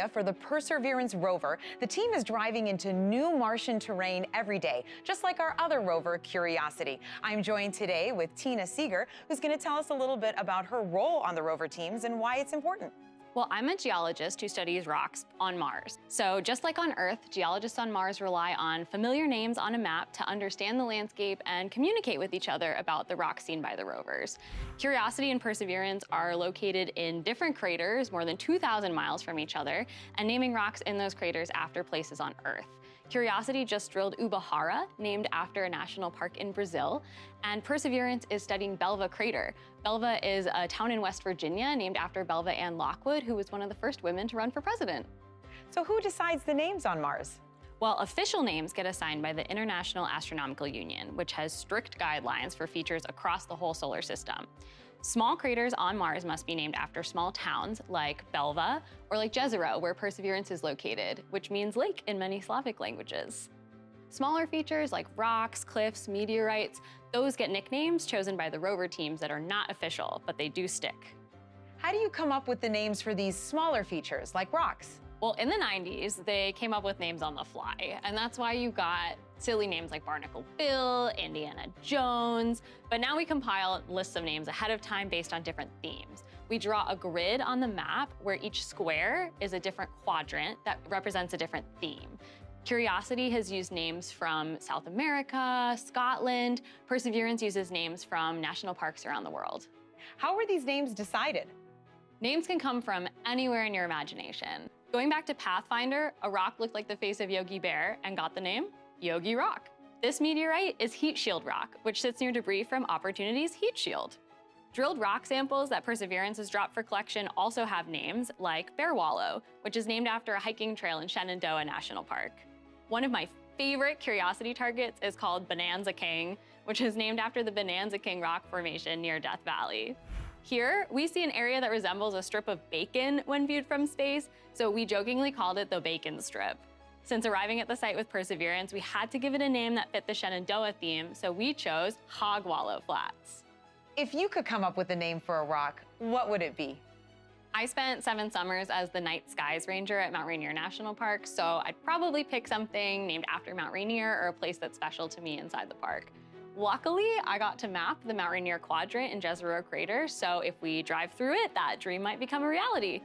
area for the Perseverance rover, the team is driving into new Martian terrain every day, just like our other rover, Curiosity. I'm joined today with Tina Seeger, who's going to tell us a little bit about her role on the rover teams and why it's important. Well, I'm a geologist who studies rocks on Mars. So just like on Earth, geologists on Mars rely on familiar names on a map to understand the landscape and communicate with each other about the rocks seen by the rovers. Curiosity and Perseverance are located in different craters more than 2,000 miles from each other and naming rocks in those craters after places on Earth. Curiosity just drilled Ubahara, named after a national park in Brazil, and Perseverance is studying Belva Crater. Belva is a town in West Virginia named after Belva Ann Lockwood, who was one of the first women to run for president. So who decides the names on Mars? Well, official names get assigned by the International Astronomical Union, which has strict guidelines for features across the whole solar system. Small craters on Mars must be named after small towns like Belva or like Jezero, where Perseverance is located, which means lake in many Slavic languages. Smaller features like rocks, cliffs, meteorites, those get nicknames chosen by the rover teams that are not official, but they do stick. How do you come up with the names for these smaller features like rocks? Well, in the 90s, they came up with names on the fly, and that's why you got silly names like Barnacle Bill, Indiana Jones, but now we compile lists of names ahead of time based on different themes. We draw a grid on the map where each square is a different quadrant that represents a different theme. Curiosity has used names from South America, Scotland. Perseverance uses names from national parks around the world. How were these names decided? Names can come from anywhere in your imagination. Going back to Pathfinder, a rock looked like the face of Yogi Bear and got the name Yogi Rock. This meteorite is Heat Shield Rock, which sits near debris from Opportunity's Heat Shield. Drilled rock samples that Perseverance has dropped for collection also have names like Bear Wallow, which is named after a hiking trail in Shenandoah National Park. One of my favorite Curiosity targets is called Bonanza King, which is named after the Bonanza King rock formation near Death Valley. Here, we see an area that resembles a strip of bacon when viewed from space, so we jokingly called it the Bacon Strip. Since arriving at the site with Perseverance, we had to give it a name that fit the Shenandoah theme, so we chose Hog Wallow Flats. If you could come up with a name for a rock, what would it be? I spent 7 summers as the night skies ranger at Mount Rainier National Park, so I'd probably pick something named after Mount Rainier or a place that's special to me inside the park. Luckily, I got to map the Mount Rainier quadrant in Jezero Crater, so if we drive through it, that dream might become a reality.